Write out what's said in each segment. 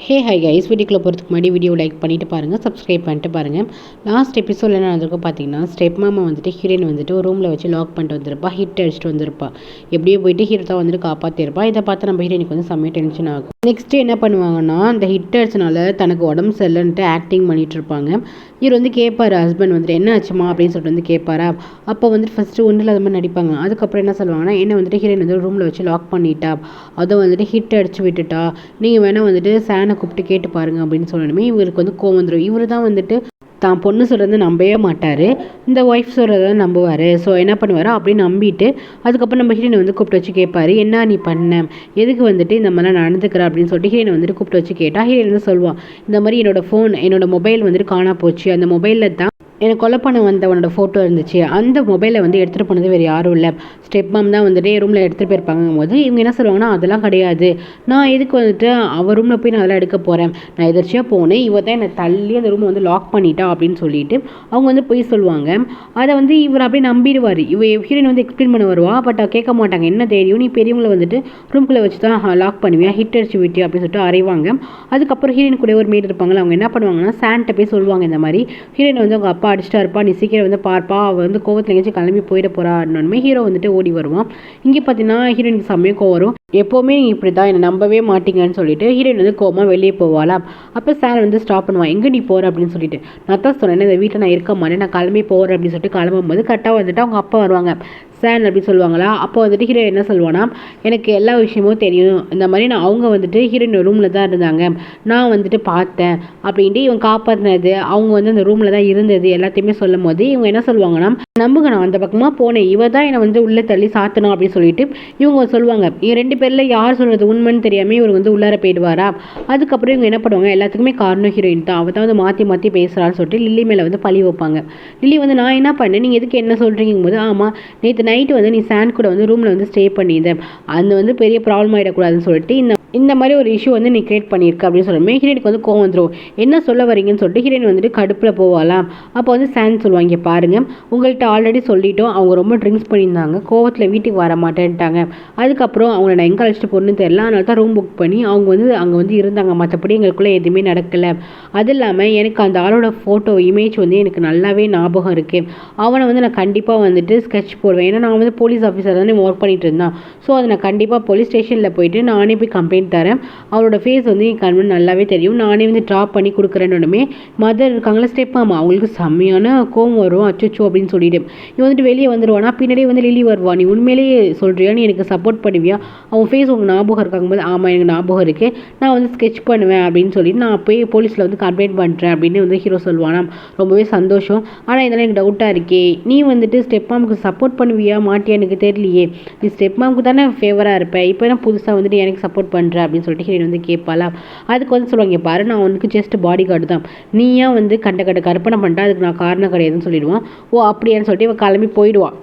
Hi guys, வீடியோக்குள்ளே போகிறதுக்கு முன்னாடி வீடியோ லைக் பண்ணிவிட்டு பாருங்கள், சப்ஸ்கிரைப் பண்ணிட்டு பாருங்கள். லாஸ்ட் எபிசோடில் என்ன நடந்திருக்கும் பார்த்தீங்கன்னா, ஸ்டெப் மாமா வந்துட்டு ஹீரோயின் வந்துட்டு ஒரு ரூமில் வச்சு லாக் பண்ணிட்டு வந்திருப்பா, ஹிட் அடிச்சுட்டு வந்திருப்பா. எப்படியோ போயிட்டு ஹீரோ தான் வந்துட்டு காப்பாற்றிருப்பா. இதை பார்த்து நம்ம ஹீரோயினுக்கு வந்து செம்மையாக டென்ஷன் ஆகும். நெக்ஸ்ட்டு என்ன பண்ணுவாங்கன்னா, அந்த ஹிட் அடிச்சனால தனக்கு உடம்பு சரியில்லைன்ட்டு ஆக்டிங் பண்ணிகிட்டு இருப்பாங்க. இவர் வந்து கேட்பார், ஹஸ்பண்ட் வந்துட்டு என்ன ஆச்சுமா அப்படின்னு சொல்லிட்டு வந்து கேட்பாரா. அப்போ வந்துட்டு ஃபஸ்ட்டு ஒன்றில் அது மாதிரி நடிப்பாங்க. அதுக்கப்புறம் என்ன சொல்லுவாங்கன்னா, என்ன வந்துட்டு ஹீரோயின் வந்து ரூமில் வச்சு லாக் பண்ணிட்டா, அதை வந்துட்டு ஹிட் அடிச்சு விட்டுட்டா, நீங்கள் வேணால் வந்துட்டு சேனை கூப்பிட்டு கேட்டு பாருங்க அப்படின்னு சொல்லணுமே. இவருக்கு வந்து கோவம் வந்துடும். இவர் தான் வந்துட்டு தான் பொண்ணு சொல்கிறது நம்பவே மாட்டார், இந்த ஒய்ஃப் சொல்கிறத நம்புவார். ஸோ என்ன பண்ணுவார், அப்படின்னு நம்பிட்டு அதுக்கப்புறம் நம்ம ஹீரோனை வந்து கூப்பிட்டு வச்சு கேட்பாரு, என்ன நீ பண்ண, எதுக்கு வந்துட்டு இந்த மாதிரிலாம் நடந்துக்கிற அப்படின்னு சொல்லிட்டு ஹீரோனை வந்துட்டு கூப்பிட்டு வச்சு கேட்டால் ஹீரோயின் வந்து சொல்லுவான், இந்த மாதிரி என்னோட மொபைல் வந்துட்டு காணா போச்சு, அந்த மொபைலில் தான் எனக்கு கொலை பண்ண வந்தவனோட ஃபோட்டோ இருந்துச்சு, அந்த மொபைலை வந்து எடுத்துகிட்டு போனது வேறு யாரும் இல்லை, ஸ்டெப் மாம் தான் வந்துட்டு ரூமில் எடுத்துகிட்டு போயிருப்பாங்கும் போது இவங்க என்ன சொல்லுவாங்கன்னா, அதெல்லாம் கிடையாது, நான் எதுக்கு வந்துட்டு அவர் ரூமில் போய் நான் அதெல்லாம் எடுக்க போகிறேன், நான் எதிர்ச்சியாக போனேன், இவ தான் என்னை தள்ளி அந்த ரூமை வந்து லாக் பண்ணிட்டா அப்படின்னு சொல்லிட்டு அவங்க வந்து போய் சொல்லுவாங்க. அதை வந்து இவர் அப்படியே நம்பிடுவார். ஹீரோயின் வந்து எக்ஸ்பிளைன் பண்ண வருவா, பட் கேட்க மாட்டாங்க. என்ன தெரியும், நீ பெரியவங்களை வந்துட்டு ரூம்குள்ளே வச்சு தான் லாக் பண்ணுவியா, ஹிட் அடிச்சு விட்டியா அப்படின்னு சொல்லிட்டு அறைவாங்க. அதுக்கப்புறம் ஹீரோயின் கூட ஒரு மேட் இருப்பாங்களா, அவங்க என்ன பண்ணுவாங்கன்னா சாண்ட்டை போய் சொல்லுவாங்க, இந்த மாதிரி ஹீரோயின் வந்து அவங்க அப்பா அடிச்சிட்டா இருப்பா, நீ சீக்கிரம் வந்து பார்ப்பா, அவள் வந்து கோவத்தில் எங்கேயாச்சும் கிளம்பி போயிட போறான்னு ஹீரோ வந்துட்டு ஓடி வருவான். இங்கே பார்த்தீங்கன்னா ஹீரோயினுக்கு செம்மையாக கோவம் வரும். எப்போவுமே நீங்கள் இப்படி தான் என்னை நம்பவே மாட்டீங்கன்னு சொல்லிட்டு ஹீரோயின் வந்து கோவமாக வெளியே போவாளா. அப்போ சார் வந்து ஸ்டாப் பண்ணுவான், எங்கே நீ போகிற அப்படின்னு சொல்லிட்டு. நான் தான் சொன்னேன், இந்த வீட்டில் நான் இருக்க மாட்டேன், நான் கிளம்பி போகிறேன் அப்படின்னு சொல்லிட்டு கிளம்பும்போது கரெக்டாக வந்துட்டு அவங்க அப்பா வருவாங்க. சார் அப்படின்னு சொல்லுவாங்களா. அப்போ வந்துட்டு ஹீரோ என்ன சொல்லுவானா, எனக்கு எல்லா விஷயமும் தெரியும், இந்த மாதிரி நான் அவங்க வந்துட்டு ஹீரோயின் ரூமில் தான் இருந்தாங்க, நான் வந்துட்டு பார்த்தேன் அப்படின்ட்டு இவங்க காப்பாற்றினது, அவங்க வந்து அந்த ரூமில் தான் இருந்தது எல்லாத்தையுமே சொல்லும் போது இவங்க என்ன சொல்லுவாங்கன்னா, நம்புங்க நான் அந்த பக்கமாக போனேன், இவ தான் என்னை வந்து உள்ளே தள்ளி சாத்தணும் அப்படின்னு சொல்லிட்டு இவங்க சொல்லுவாங்க. இவங்க ரெண்டு பேரில் யார் சொல்கிறது உண்மைன்னு தெரியாமல் இவர் வந்து உள்ளார போயிடுவாரா. அதுக்கப்புறம் இவங்க என்ன பண்ணுவாங்க, எல்லாத்துக்குமே காரணம் ஹீரோயின் தான், அவள் தான் வந்து மாற்றி மாற்றி பேசுகிறான்னு சொல்லிட்டு லில்லி மேலே வந்து பழி வைப்பாங்க. லில்லி வந்து நான் என்ன பண்ணேன், நீங்கள் எதுக்கு என்ன சொல்கிறீங்கும் போது, ஆமாம் நேற்று நைட்டு வந்து நீ சாண்ட் கூட வந்து ரூமில் வந்து ஸ்டே பண்ணியிருந்தேன், அது வந்து பெரிய ப்ராப்ளம் ஆகிடக்கூடாதுன்னு சொல்லிட்டு இந்த மாதிரி ஒரு இஷ்யூ வந்து நீ கிரியேட் பண்ணியிருக்க அப்படின்னு சொல்லுமே. ஹீரோயினுக்கு வந்து கோவம் வந்துடும், என்ன சொல்ல வரீங்கன்னு சொல்லிட்டு ஹீரோயின் வந்துட்டு கடுப்பில் போவாலாம். அப்போ வந்து சாண்ட் சொல்லுவாங்க, இங்கே பாருங்கள் உங்கள்கிட்ட ஆல்ரெடி சொல்லிட்டோம், அவங்க ரொம்ப ட்ரிங்க்ஸ் பண்ணியிருந்தாங்க, கோவத்தில் வீட்டுக்கு வர மாட்டேன்ட்டாங்க, அதுக்கப்புறம் அவங்கள நான் எங்கே அழைச்சிட்டு போகணுன்னு தெரியல, அதனால தான் ரூம் புக் பண்ணி அவங்க வந்து அங்கே வந்து இருந்தாங்க, மற்றபடி எங்களுக்குள்ளே எதுவுமே நடக்கலை. அது இல்லாமல் எனக்கு அந்த ஆளோட ஃபோட்டோ இமேஜ் வந்து எனக்கு நல்லாவே ஞாபகம் இருக்குது, அவனை வந்து நான் கண்டிப்பாக வந்துட்டு ஸ்கெட்ச் போடுவேன், ஏன்னா நான் வந்து போலீஸ் ஆஃபீஸர் தானே ஒர்க் பண்ணிட்டு இருந்தான், ஸோ அதை நான் கண்டிப்பாக போலீஸ் ஸ்டேஷனில் போயிட்டு நானே போய் கம்ப்ளைண்ட் தரேன், அவரோட ஃபேஸ் வந்து என் கண்மணி நல்லாவே தெரியும், நானே வந்து ட்ராப் பண்ணி கொடுக்குறேன்னு மதர் இருக்காங்களா ஸ்டெப் மாமா, அவங்களுக்கு செம்மையான கோவம் வரும், அச்சோ அப்படின்னு சொல்லிட்டு இவன் வந்துட்டு வெளியே வந்துடுவானா. பின்னாடியே வந்து லில்லி வருவா, நீ உண்மையிலேயே சொல்கிறியா, நீ எனக்கு சப்போர்ட் பண்ணுவியா, அவன் ஃபேஸ் உங்களுக்கு ஞாபகம் இருக்காங்கும்போது ஆமாம் எனக்கு ஞாபகம் இருக்குது, நான் வந்து ஸ்கெட்ச் பண்ணுவேன் அப்படின்னு சொல்லிட்டு நான் போய் போலீஸில் வந்து கம்ப்ளைண்ட் பண்ணுறேன் அப்படின்னு வந்து ஹீரோ சொல்லுவானா. ரொம்பவே சந்தோஷம், ஆனால் இதெல்லாம் எனக்கு டவுட்டாக இருக்கே, நீ வந்துட்டு ஸ்டெப் மாமுக்கு சப்போர்ட் பண்ணுவியா மாட்டியா எனக்கு தெரியலையே, நீ ஸ்டெப் மாமுக்கு தானே ஃபேவராக இருப்பேன், இப்போ என்ன புதுசாக வந்துட்டு எனக்கு சப்போர்ட் பண்ணுற அப்படின்னு சொல்லிட்டு ஹீரோயின் வந்து கேட்பாளா. அதுக்கு வந்து சொல்லுவாங்க, பாரு நான் உனக்கு ஜஸ்ட் பாடி கார்டு தான், நீயா வந்து கண்ட கற்பனை பண்ணிட்டா அதுக்கு நான் காரணம் கிடையாதுன்னு சொல்லிடுவான். ஓ அப்படியான்னு சொல்லிட்டு இவன் கிளம்பி போயிடுவான்.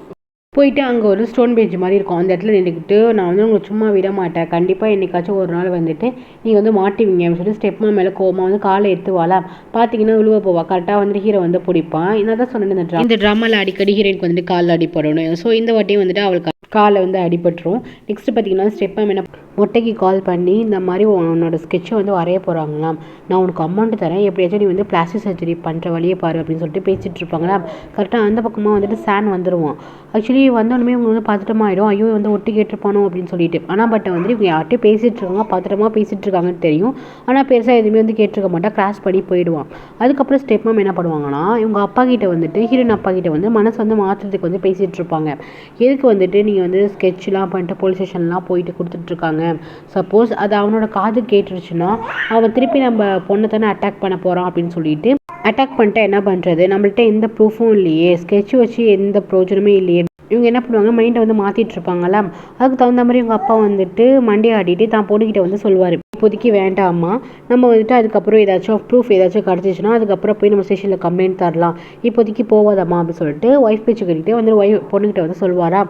போயிட்டு அங்கே ஒரு ஸ்டோன் பெஞ்ச் மாதிரி இருக்கும், அந்த இடத்துல நின்றுக்கிட்டு நான் வந்து உங்களை சும்மா விட மாட்டேன், கண்டிப்பாக என்னைக்காச்சும் ஒரு நாள் வந்துட்டு நீங்கள் வந்து மாட்டுவீங்க அப்படின்னு சொல்லிட்டு ஸ்டெப்மா மேலே கோவமாக வந்து காலை எடுத்துவாளா. பார்த்தீங்கன்னா விழுவ போவா, கரெக்டாக வந்து ஹீரோ வந்து பிடிப்பான். நான் தான் சொன்னேன், இந்த ட்ராமாவில் அடிக்கடி ஹீரோயினுக்கு வந்துட்டு காலில் அடிப்படணும், ஸோ இந்த வாட்டியும் வந்துட்டு அவளுக்கு காலை வந்து அடிபட்டுரும். நெக்ஸ்ட்டு பார்த்தீங்கன்னா ஸ்டெப்பா என்ன மொட்டைக்கு கால் பண்ணி, இந்த மாதிரி உன்னோட ஸ்கெட்சை வந்து வரைய போகிறாங்களாம், நான் உனக்கு அமௌண்ட் தரேன், எப்படியாச்சும் நீ வந்து பிளாஸ்டிக் சர்ஜரி பண்ணுற வழியே பாரு அப்படின்னு சொல்லிட்டு பேசிகிட்டு இருப்பாங்களா. கரெக்டாக அந்த பக்கமாக வந்துட்டு சான் வந்துடுவான். ஆக்சுவலி வந்தோடனே இவங்க வந்து பதட்டமாயிடும், ஐயோ வந்து ஒட்டி கேட்டிருப்பானோ அப்படின்னு சொல்லிட்டு. ஆனால் பட் வந்து இவங்க யார்கிட்டையும் பேசிகிட்டு இருக்காங்க, பத்திரமா பேசிகிட்டு இருக்காங்கன்னு தெரியும், ஆனால் பெருசாக எதுவுமே வந்து கேட்டிருக்க மாட்டா, கிராஸ் பண்ணி போயிடுவான். அதுக்கப்புறம் ஸ்டெப் மாம் என்ன பண்ணுவாங்கன்னா, இவங்க அப்பா கிட்ட வந்துட்டு ஹீரோயின் அப்பா கிட்ட வந்து மனசு வந்து மாற்றுறதுக்கு வந்து பேசிகிட்டு இருப்பாங்க. எதுக்கு வந்துட்டு நீங்கள் வந்து ஸ்கெட்ச்லாம் பண்ணிட்டு போலீஸ் ஸ்டேஷன்லாம் போயிட்டு கொடுத்துட்ருக்காங்க, சப்போஸ் அது அவனோட காது கேட்டுருச்சுன்னா அவன் திருப்பி நம்ம பொண்ணை தானே அட்டாக் பண்ண போகிறான் அப்படின்னு சொல்லிட்டு, அட்டாக் பண்ணிட்டா என்ன பண்ணுறது, நம்மள்ட்ட எந்த ப்ரூஃபும் இல்லையே, ஸ்கெட்ச் வச்சு எந்த ப்ரோஜனமே இல்லையே, இவங்க என்ன பண்ணுவாங்க மைண்டை வந்து மாற்றிட்டு இருப்பாங்களா. அதுக்கு தகுந்த மாதிரி இவங்க அப்பா வந்துட்டு மண்டையை ஆடிட்டு தான் பொண்ணுக்கிட்ட வந்து சொல்லுவார், இப்போதைக்கு வேண்டாம்மா, நம்ம வந்துட்டு அதுக்கப்புறம் ஏதாச்சும் ப்ரூஃப் ஏதாச்சும் கிடச்சிச்சுன்னா அதுக்கப்புறம் போய் நம்ம ஸ்டேஷனில் கம்ப்ளைண்ட் தரலாம், இப்போதைக்கு போவாதம்மா அப்படின்னு சொல்லிட்டு ஒய்ஃப் பேச்சு கட்டிட்டு வந்து பொண்ணுக்கிட்ட வந்து சொல்லுவாரா.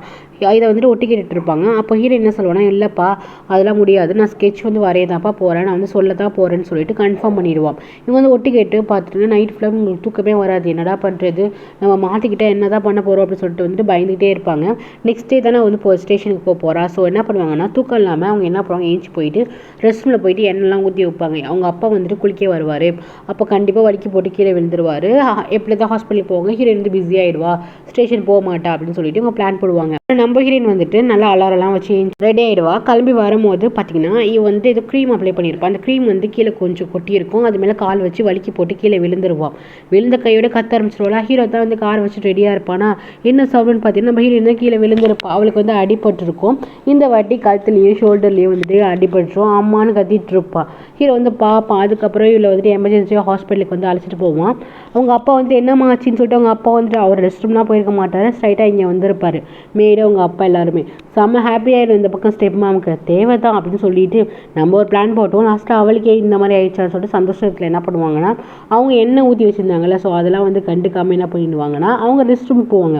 இதை வந்துட்டு ஒட்டி கேட்டுட்டு இருப்பாங்க. அப்போ ஹீரோ என்ன சொல்லுவானா, இல்லைப்பா அதெல்லாம் முடியாது, நான் ஸ்கெட்ச் வந்து வரையதான்ப்பா போகிறேன், நான் வந்து சொல்ல தான் போகிறேன்னு சொல்லிட்டு கன்ஃபார்ம் பண்ணிடுவான். இவங்க வந்து ஒட்டி கேட்டு பார்த்துட்டு நைட் ஃபுல்லாக உங்களுக்கு தூக்கமே வராது, என்னடா பண்ணுறது, நம்ம மாட்டிக்கிட்டே என்ன தான் பண்ண போகிறோம் அப்படின்னு சொல்லிட்டு வந்துட்டு பயந்துகிட்டே இருப்பாங்க. நெக்ஸ்ட் டே தானே வந்து ஸ்டேஷனுக்கு போகிறா. ஸோ என்ன பண்ணுவாங்கன்னா தூக்கம் இல்லாமல் அவங்க என்ன பண்ணுவாங்க, ஏஞ்சி போயிட்டு ரெஸ்ட் ரூமில் போயிட்டு எண்ணெய்லாம் ஊற்றி வைப்பாங்க. அவங்க அப்பா வந்துட்டு குளிக்க வருவார். அப்போ கண்டிப்பாக வலிக்கு போட்டு கீழே விழுந்துருவார். எப்படி தான் ஹாஸ்பிட்டலுக்கு போவாங்க, ஹீரோயின் வந்து பிஸி ஆகிடுவா, ஸ்டேஷன் போக மாட்டா அப்படின்னு சொல்லிட்டு இவங்க பிளான் போடுவாங்க. நம்ம ஹீரோயின் வந்துட்டு நல்லா அலாரம்லாம் வச்சு ரெடி ஆகிடுவா. கிளம்பி வரும்போது பார்த்தீங்கன்னா இவ வந்து ஏதோ க்ரீம் அப்ளை பண்ணியிருப்பான். அந்த க்ரீம் வந்து கீழே கொஞ்சம் கொட்டியிருக்கும். அது மேலே கால் வச்சு வலிக்கு போட்டு கீழே விழுந்துருவான். விழுந்த கையோட கத்த ஆரம்பிச்சிருவாளா. ஹீரோ தான் வந்து கார் வச்சு ரெடியாக இருப்பானா. என்ன சவுண்டுன்னு பார்த்தீங்கன்னா நம்ம ஹீரோயின் தான் கீழே விழுந்திருப்பா. அவளுக்கு வந்து அடிபட்டிருக்கும். இந்த வாட்டி கழுத்துலேயும் ஷோல்டர்லேயும் வந்துட்டு அடிபட்டுரும். அம்மானு கத்திட்டு இருப்பான். ஹீரோ வந்து பார்ப்பான். அதுக்கப்புறம் இவளை வந்துட்டு எமர்ஜென்சியாக ஹாஸ்பிட்டலுக்கு வந்து அழைச்சிட்டு போவான். அவங்க அப்பா வந்து என்னம்மா ஆச்சுன்னு சொல்லிட்டு அவங்க அப்பா வந்துட்டு அவர் ரெஸ்ட் ரூம்லாம் போயிருக்க மாட்டார். ஸ்ட்ரைட்டாக இங்கே வந்திருப்பார். மேடு அவங்க அப்பா எல்லாருமே செம்ம ஹாப்பியாகிடும். இந்த பக்கம் ஸ்டெப் மாமுக்கு தேவை தான் அப்படின்னு சொல்லிட்டு நம்ம ஒரு பிளான் போட்டோம். லாஸ்ட்டாக அவளுக்கே இந்த மாதிரி ஆயிடுச்சான்னு சொல்லிட்டு சந்தோஷத்தில் என்ன பண்ணுவாங்கன்னா அவங்க எண்ணெய் ஊற்றி வச்சுருந்தாங்கல்ல, ஸோ அதெல்லாம் வந்து கண்டுக்காமல் என்ன பண்ணிடுவாங்கன்னா அவங்க ரெஸ்ட் ரூம் போவாங்க.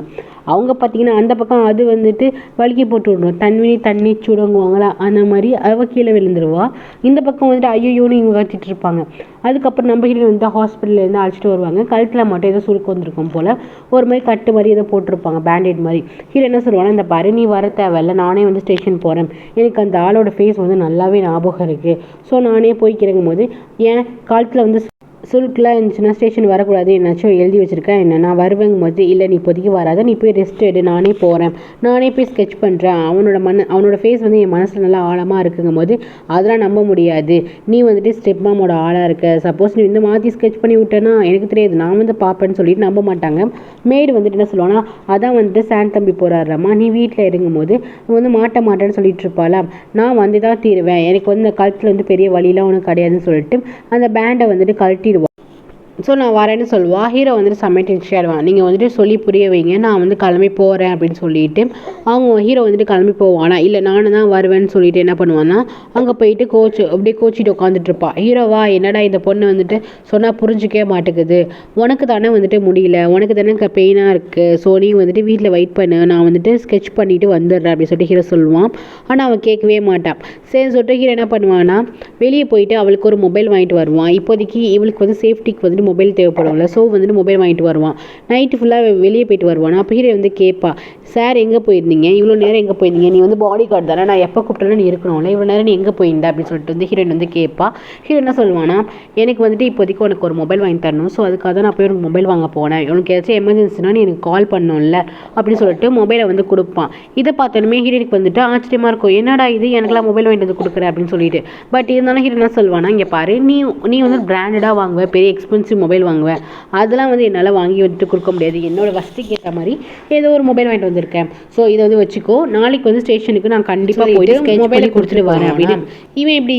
அவங்க பார்த்தீங்கன்னா அந்த பக்கம் அது வந்துட்டு வலிக்கி போட்டு விடணும். தண்ணி சுடங்குவாங்களா அந்த மாதிரி அவள் கீழே விழுந்துருவா. இந்த பக்கம் வந்துட்டு ஐயோன்னு இவங்க கட்டிட்டு இருப்பாங்க. அதுக்கப்புறம் நம்ம ஹீரோயின் வந்து ஹாஸ்பிட்டல்லேருந்து அழைச்சிட்டு வருவாங்க. கழுத்தில் மட்டும் ஏதோ சுருக்கு வந்திருக்கும் போல், ஒரு மாதிரி கட்டு மாதிரி ஏதோ போட்டிருப்பாங்க, பேண்டேட் மாதிரி. ஹீரோ என்ன சொல்லுவாங்கன்னா இந்த பாரு நீ வர தேவையில்ல, நானே வந்து ஸ்டேஷன் போகிறேன், எனக்கு அந்த ஆளோட ஃபேஸ் வந்து நல்லாவே ஞாபகம் இருக்குது, ஸோ நானே போய்க்கிறங்கும் போது ஏன் காலத்தில் வந்து சுருக்கெலாம் இருந்துச்சுன்னா ஸ்டேஷன் வரக்கூடாது, என்னாச்சும் எழுதி வச்சுருக்கேன், என்ன நான் வருவேங்கும் போது இல்லை நீ இப்போதைக்கு வராத, நீ போய் ரெஸ்ட் எடு, நானே போகிறேன், நானே போய் ஸ்கெட்ச் பண்ணுறேன், அவனோட ஃபேஸ் வந்து என் மனசில் நல்லா ஆழமாக இருக்குங்கும் போது அதெல்லாம் நம்ப முடியாது, நீ வந்துட்டு ஸ்டெப் மாமோட ஆளாக இருக்க, சப்போஸ் நீ வந்து மாற்றி ஸ்கெட்ச் பண்ணி விட்டேன்னா எனக்கு தெரியாது, நான் வந்து பார்ப்பேன்னு சொல்லிட்டு நம்ப மாட்டாங்க. மேடு வந்துட்டு என்ன சொல்லுவாங்கன்னா அதான் வந்துட்டு சான் தம்பி போகிறாரம்மா, நீ வீட்டில் இருக்கும்போது வந்து மாட்டேன்னு சொல்லிட்டு இருப்பாளா, நான் வந்து தான் தீருவேன், எனக்கு வந்து இந்த கழுத்தில் வந்து பெரிய வழியெலாம் ஒன்றும் கிடையாதுன்னு சொல்லிட்டு அந்த பேண்டை வந்துட்டு கழட்டி ஸோ நான் வரேன்னு சொல்லுவாள். ஹீரோ வந்துட்டு செம்ம டென்ஷன் ஆகிடுவான். நீங்கள் வந்துட்டு சொல்லி புரிய வைங்க, நான் வந்து கிளம்பி போகிறேன் அப்படின்னு சொல்லிட்டு அவங்க ஹீரோ வந்துட்டு கிளம்பி போவானா. இல்லை நானும் தான் வருவேன்னு சொல்லிட்டு என்ன பண்ணுவான்னா அங்கே போயிட்டு அப்படியே கோச்சிட்டு உட்காந்துட்ருப்பான். ஹீரோவா என்னடா இந்த பொண்ணு வந்துட்டு சொன்னால் புரிஞ்சிக்கவே மாட்டேங்குது, உனக்கு தானே வந்துட்டு முடியல, உனக்கு தானே பெயினாக இருக்குது, ஸோ நீ வந்துட்டு வீட்டில் வெயிட் பண்ணு, நான் வந்துட்டு ஸ்கெட்ச் பண்ணிவிட்டு வந்துடுறேன் அப்படின்னு சொல்லிட்டு ஹீரோ சொல்லுவான். ஆனால் அவன் கேட்கவே மாட்டான். சரி சொல்லிட்டு ஹீரோ என்ன பண்ணுவான்னா வெளியே போயிட்டு அவளுக்கு ஒரு மொபைல் வாங்கிட்டு வருவான். இப்போதைக்கு இவளுக்கு வந்து சேஃப்டிக்கு வந்துட்டு மொபைல் தேவைப்படும்ல, ஸோ வந்துட்டு மொபைல் வாங்கிட்டு வருவான். நைட்டு ஃபுல்லாக வெளியே போயிட்டு வருவான். அப்போ ஹீரோ வந்து கேட்பா, சார் எங்கே போயிருந்தீங்க, இவ்வளோ நேரம் எங்கே போயிருந்தீங்க, நீ வந்து பாடி கார்டு தானே, நான் எப்போ கூப்பிட்டாலும் நீ இருக்கணும்ல, இவ்வளோ நேரம் நீ எங்கே போயிருந்தா அப்படின்னு சொல்லிட்டு வந்து ஹீரோயின் வந்து கேட்பா. ஹீரோ என்ன சொல்லுவானா எனக்கு வந்துட்டு இப்போதைக்கு உனக்கு ஒரு மொபைல் வாங்கி தரணும், ஸோ அதுக்காக தான் நான் போய் உனக்கு மொபைல் வாங்க போனேன், உனக்கு ஏதாச்சும் எமர்ஜென்சினா நீ எனக்கு கால் பண்ணணும்ல அப்படின்னு சொல்லிட்டு மொபைலை வந்து கொடுப்பான். இதை பார்த்தோன்னே ஹீரோனுக்கு வந்துட்டு ஆச்சரியமாக இருக்கும், என்னடா இது எனக்குலாம் மொபைல் வாங்கிட்டு வந்து கொடுக்குற அப்படின்னு சொல்லிட்டு. பட் இருந்தாலும் ஹீரோ என்ன சொல்லுவானா இங்கே பாரு, நீ வந்து பிராண்டடாக வாங்குவேன், பெரிய எக்ஸ்பென்சிவ் மொபைல் வாங்குவேன், அதெல்லாம் வந்து என்னால் வாங்கி வந்துட்டு கொடுக்க முடியாது, என்னோட வசதிக்கு ஏற்ற மாதிரி ஏதோ ஒரு மொபைல் வாங்கிட்டு வந்திருக்கேன், ஸோ இதை வந்து வச்சுக்கோ, நாளைக்கு வந்து ஸ்டேஷனுக்கு நான் கண்டிப்பாக போயிட்டு மொபைலை கொடுத்துட்டு வரேன் அப்படின்னு. இவன் இப்படி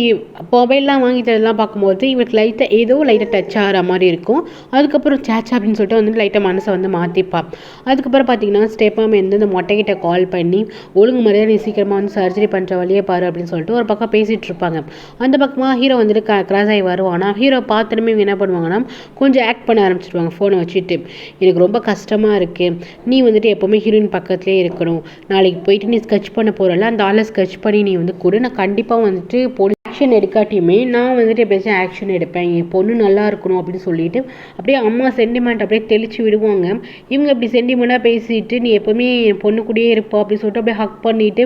மொபைல்லாம் வாங்கி தரலாம் பார்க்கும்போது இவனுக்கு லைட்டாக டச் ஆகிற மாதிரி இருக்கும். அதுக்கப்புறம் சேச்சா அப்படின்னு சொல்லிட்டு வந்து லைட்டாக மனசை வந்து மாற்றிப்பான். அதுக்கப்புறம் பார்த்தீங்கன்னா ஸ்டெப்பாம் இந்த மொட்டைக்கிட்ட கால் பண்ணி ஒழுங்கு மாதிரியாக நீ சீக்கிரமாக வந்து சர்ஜரி பண்ணுற வழியே பாரு அப்படின்னு சொல்லிட்டு ஒரு பக்கம் பேசிகிட்டு இருப்பாங்க. அந்த பக்கமாக ஹீரோ வந்துட்டு கிராஸ் ஆகி வருவானா. ஹீரோ பார்த்துட்டுமே இவங்க என்ன பண்ணுவாங்கன்னா கொஞ்சம் ஆக்ட் பண்ண ஆரம்பிச்சிடுவாங்க ஃபோனை வச்சுட்டு. எனக்கு ரொம்ப கஷ்டமாக இருக்குது, நீ வந்துட்டு எப்போவுமே ஹீரோயின் பக்கத்துலேயே இருக்கணும், நாளைக்கு போயிட்டு நீ ஸ்கெட்ச் பண்ண போகிறல அந்த ஆளை ஸ்கெட்ச் பண்ணி நீ வந்து கொடு, நான் கண்டிப்பாக வந்துட்டு ஆக்ஷன் எடுக்காட்டியுமே நான் வந்துட்டு எப்படியாச்சும் ஆக்ஷன் எடுப்பேன், என் பொண்ணு நல்லா இருக்கணும் அப்படின்னு சொல்லிட்டு அப்படியே அம்மா சென்டிமெண்ட் அப்படியே தெளிச்சு விடுவாங்க. இவங்க இப்படி சென்டிமெண்ட்டாக பேசிட்டு நீ எப்போவுமே என் பொண்ணு கூடயே இருப்பா அப்படின்னு சொல்லிட்டு அப்படியே ஹக் பண்ணிட்டு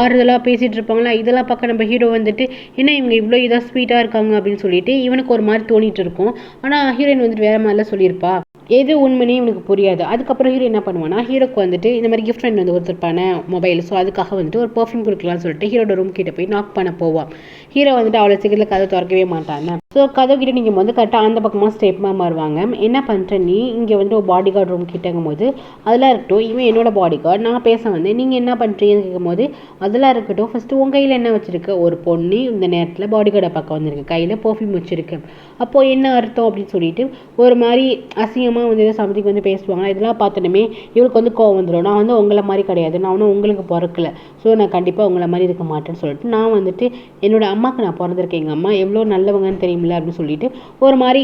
ஆறுதலாக பேசிகிட்டு இருப்பாங்களா. இதெல்லாம் பார்க்க நம்ம ஹீரோ வந்துட்டு என்ன இவங்க இவ்வளோ இதாக ஸ்வீட்டாக இருக்காங்க அப்படின்னு சொல்லிட்டு இவனுக்கு ஒரு மாதிரி தோணிட்டு இருக்கும். ஆனால் ஹீரோயின் வந்துட்டு வேறு மாதிரிலாம் சொல்லியிருப்பா, எது உண்மைனே இவனுக்கு புரியாது. அதுக்கப்புறம் ஹீரோ என்ன பண்ணுவானா ஹீரோக்கு வந்துட்டு இந்த மாதிரி கிஃப்ட் ஃப்ரெண்ட் வந்து கொடுத்துருப்பான மொபைல், ஸோ அதுக்காக வந்துட்டு ஒரு பர்ஃப்யூம் கொடுக்கலாம்னு சொல்லிட்டு ஹீரோட ரூம் கிட்ட போய் நாக் பண்ண போவான். ஹீரோ வந்துட்டு அவ்வளோ சீக்கிரத்தில் கதை திறக்கவே மாட்டாங்க. ஸோ கதை கிட்ட நீங்கள் வந்து கரெக்டாக அந்த பக்கமாக ஸ்டெப்மாக மாறுவாங்க. என்ன பண்ணுற நீ இங்கே வந்து ஒரு பாடி கார்டு ரூம் கிட்டங்கும் போது அதெல்லாம் இருக்கட்டும், இவன் என்னோட பாடி கார்டு, நான் பேச வந்து நீங்கள் என்ன பண்ணுறீங்கன்னு கேட்கும் போது அதெல்லாம் இருக்கட்டும், ஃபஸ்ட்டு உங்கள் கையில் என்ன வச்சுருக்க, ஒரு பொண்ணு இந்த நேரத்தில் பாடி கார்டை பக்கம் வந்திருக்கு, கையில் பர்ஃப்யூம் வச்சுருக்கு, அப்போது என்ன அர்த்தம் அப்படின்னு சொல்லிட்டு ஒரு மாதிரி அசிங்கமாக வந்து சமதிக்கு வந்து பேசுவாங்க. இதெல்லாம் பார்த்தனுமே இவளுக்கு வந்து கோவம் வந்துடும், நான் வந்து உங்களை மாதிரி கிடையாது, நான் வந்து உங்களுக்கு பிறக்கல, ஸோ நான் கண்டிப்பாக உங்களை மாதிரி இருக்க மாட்டேன்னு சொல்லிட்டு நான் வந்துட்டு என்னோட அம்மாவுக்கு நான் பிறந்திருக்கேன், எங்கள் அம்மா எவ்வளோ நல்லவங்கன்னு தெரியுமில்ல அப்படின்னு சொல்லிட்டு ஒரு மாதிரி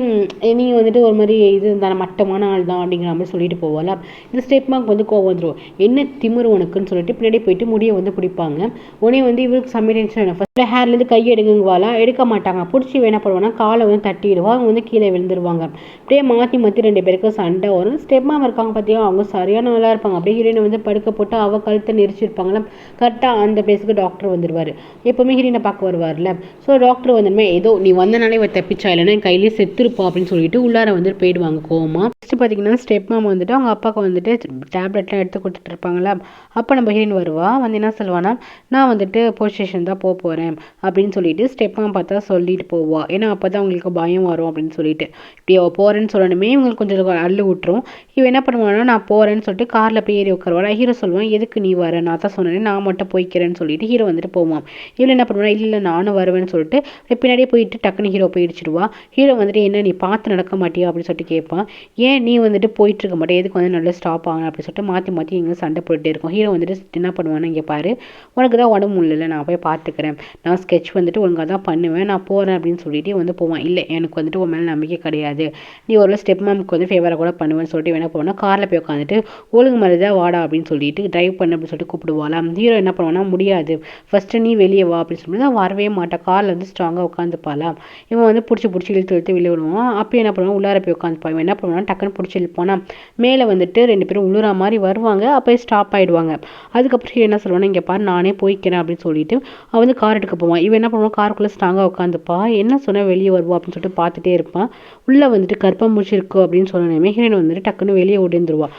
நீங்கள் வந்துட்டு ஒரு மாதிரி இது தானே மட்டமான ஆள் தான் அப்படிங்கிற மாதிரி சொல்லிட்டு போவாள். இந்த ஸ்டெப்மாக்கு வந்து கோவம் வந்துடும், என்ன திமிரு உனக்குன்னு சொல்லிட்டு பின்னாடி போயிட்டு முடியை வந்து பிடிப்பாங்க. உடனே வந்து இவருக்கு செம்ம டென்ஷன், ஃபஸ்ட்டு ஹேர்லேருந்து கை எடுங்குவாளா, எடுக்க மாட்டாங்க, பிடிச்சி என்ன பண்ணுவாங்கன்னா காலை வந்து தட்டிடுவா, அவங்க வந்து கீழே விழுந்துருவாங்க. அப்படியே மாற்றி ரெண்டு பேருக்கு பேருக்கும் சண்டை வரும். ஸ்டெப் மாமா இருக்காங்க பார்த்தியா, அவங்க சரியான நல்லா இருப்பாங்க. அப்படியே ஹீரோயினை வந்து படுக்க போட்டு அவள் கழுத்தை நெரிச்சிருப்பாங்களா, கரெக்டாக அந்த பிளேஸுக்கு டாக்டர் வந்துடுவார். எப்போவுமே ஹீரோயினை பார்க்க வருவார்ல. ஸோ டாக்டர் வந்துமே ஏதோ நீ வந்தனாலே இவ தப்பிச்சா, இல்லைன்னா என் கையிலேயே செத்துருப்பா அப்படின்னு சொல்லிட்டு உள்ளார வந்துட்டு போயிடுவாங்க கோவமா. நெக்ஸ்ட் பார்த்தீங்கன்னா ஸ்டெப் மாமா வந்துட்டு அவங்க அப்பாவுக்கு வந்துட்டு டேப்லெட்லாம் எடுத்து கொடுத்துட்டு இருப்பாங்களா. அப்போ நம்ம ஹீரோயின் வருவா, வந்து என்ன சொல்லுவானா, நான் வந்துட்டு போலீஸ் ஸ்டேஷன் தான் போகிறேன் அப்படின்னு சொல்லிட்டு ஸ்டெப் மாமா பார்த்தா சொல்லிட்டு போவா. ஏன்னா அப்போ தான் அவங்களுக்கு பயம் வரும் அப்படின்னு சொல்லிட்டு. இப்படி அவள் போகிறேன்னு சொல்லணுமே இவங்களுக்கு கொஞ்சம் அள்ளு விட்டுரும். இவன் என்ன பண்ணுவானா, நான் போகிறேன்னு சொல்லிட்டு காரில் போய் ஏறி உட்காருவான். ஹீரோ சொல்லுவான், எதுக்கு நீ வர, நான் தான் சொன்னேன், நான் மட்டும் போய்க்கிறேன்னு சொல்லிட்டு ஹீரோ வந்துட்டு போவான். இவன் என்ன பண்ணுவானா, இல்லை நானும் வருவேன்னு சொல்லிட்டு பின்னாடியே போயிட்டு டக்குன்னு ஹீரோ போயிடுச்சிடுவா. ஹீரோ வந்துட்டு என்ன நீ பார்த்து நடக்க மாட்டியா அப்படின்னு சொல்லிட்டு கேட்பான். ஏன் நீ வந்துட்டு போயிட்டு இருக்க மாட்டேன், எதுக்கு வந்து நல்லா ஸ்டாப் ஆகணும் அப்படின்னு சொல்லிட்டு மாற்றி மாற்றி இங்கே சண்டை போட்டுட்டே இருக்கும். ஹீரோ வந்துட்டு என்ன பண்ணுவானா, இங்கே பாரு உனக்கு தான் உடம்பு இல்லை, நான் போய் பார்த்துக்கிறேன், நான் ஸ்கெட்ச் வந்துட்டு ஒழுங்காக தான் பண்ணுவேன், நான் போகிறேன் அப்படின்னு சொல்லிட்டு வந்து போவான். இல்லை எனக்கு வந்துட்டு உன் மேலே நம்பிக்கை கிடையாது, நீ ஒரு ஸ்டெப் மாமுக்கு வந்து ஃபேவராக கூட பண்ணுவேன்னு சொல்லிட்டு என்ன பண்ணுவானா, காரில் போய் உட்காந்துட்டு ஒழுங்கு மாதிரி தான் வாடா அப்படின்னு சொல்லிட்டு டிரைவ் பண்ணு அப்படின்னு சொல்லிட்டு கூப்பிடுவாளாம். ஹீரோ என்ன பண்ணுவானா, முடியாது ஃபஸ்ட்டு நீ வெளியே வா அப்படின்னு சொல்லி தான் வரவே மாட்டா, காரில் வந்து ஸ்ட்ராங்காக உட்காந்துப்பாலாம். இவன் வந்து பிடிச்சி இழுத்து வெளியே விடுவான். அப்போ என்ன பண்ணுவான், உள்ளார போய் உட்காந்துப்பான். இவன் என்ன பண்ணுவானா, டக்குன்னு பிடிச்சி இழுப்பானா, மேலே வந்துட்டு 2 பேரும் உழுற மாதிரி வருவாங்க. அப்போ ஸ்டாப் ஆகிடுவாங்க. அதுக்கப்புறம் என்ன சொல்லுவானா, இங்கே பாரு நானே போய்க்கிறேன் அப்படின்னு சொல்லிட்டு அவன் வந்து கார் எடுக்க போவான். இவன் என்ன பண்ணுவான், காருக்குள்ளே ஸ்ட்ராங்காக உட்காந்துப்பா. என்ன சொன்னால் வெளியே வருவா அப்படின்னு சொல்லிட்டு பார்த்துட்டே இருப்பான். உள்ளே வந்துட்டு கற்பம்பூச்சி இருக்கும் அப்படின்னு சொன்னோன்னே ஹீரோயின் வந்துட்டு டக்குன்னு வெளியே ஓடிந்துருவா.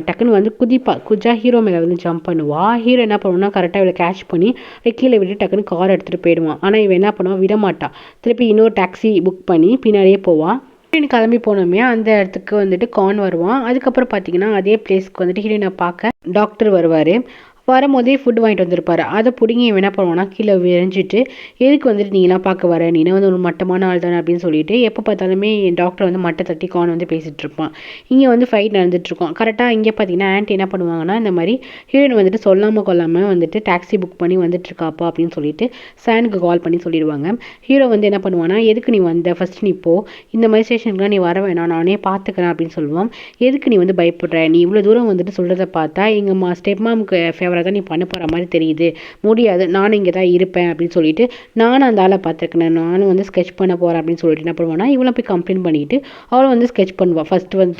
டக்குன்னு வந்து குஜா ஹீரோ மேலே வந்து ஜம்ப் பண்ணுவா. ஹீரோ என்ன பண்ணுவானா, கரெக்டாக இவளை கேட்ச் பண்ணி கீழே விட்டு டக்குன்னு கார் எடுத்துகிட்டு போயிடுவான். ஆனால் இவன் என்ன பண்ணுவான், விட மாட்டான். திருப்பி இன்னொரு டாக்ஸி புக் பண்ணி பின்னாடியே போவான். ஹீரோயின் கிளம்பி போனோமே அந்த இடத்துக்கு வந்துட்டு கான் வருவான். அதுக்கப்புறம் பார்த்தீங்கன்னா அதே பிளேஸ்க்கு வந்துட்டு ஹீரோயினை பார்க்க டாக்டர் வருவார். வரும்போதே ஃபுட் வாங்கிட்டு வந்திருப்பாரு. அதை பிடிங்கி என்ன பண்ணுவானா, கீழே விரைஞ்சிட்டு எதுக்கு வந்துட்டு நீலாம் பார்க்க வர, நீனா வந்து ஒரு மட்டமான ஆள் தானே அப்படின்னு சொல்லிட்டு எப்போ பார்த்தாலுமே டாக்டர் வந்து மட்டை தட்டி கான் வந்து பேசிகிட்டு இருப்பான். இங்கே வந்து ஃபைட் நடந்துட்டுருக்கோம். கரெக்டாக இங்கே பார்த்தீங்கன்னா ஆன்ட்டி என்ன பண்ணுவாங்கன்னா, இந்த மாதிரி ஹீரோயின் வந்துட்டு சொல்லாமல் கொள்ளாமல் வந்துட்டு டாக்ஸி புக் பண்ணி வந்துட்டுருக்காப்பா அப்படின்னு சொல்லிட்டு சானுக்கு கால் பண்ணி சொல்லிடுவாங்க. ஹீரோ வந்து என்ன பண்ணுவானா, எதுக்கு நீ வந்த, ஃபஸ்ட் நீ போ, இந்த மாதிரி ஸ்டேஷனுக்குலாம் நீ வர வேணாம், நானே பார்த்துக்கிறேன் அப்படின்னு சொல்லுவான். எதுக்கு நீ வந்து பயப்படுற, நீ இவ்வளோ தூரம் வந்துட்டு சொல்கிறத பார்த்தா எங்கள் ஸ்டெப் மாமுக்கு தான் நீ பண்ண போகிற மாதிரி தெரியுது, முடியாது, நானும் இங்கே தான் இருப்பேன் அப்படின்னு சொல்லிட்டு நானும் அந்த ஆளை பார்த்துருக்கேன், நானும் வந்து ஸ்கெட்ச் பண்ண போகிறேன் அப்படின்னு சொல்லிட்டு என்ன பண்ணுவானா, இவளை போய் கம்ப்ளைண்ட் பண்ணிட்டு அவளை வந்து ஸ்கெட்ச் பண்ணுவாள். ஃபஸ்ட்டு வந்து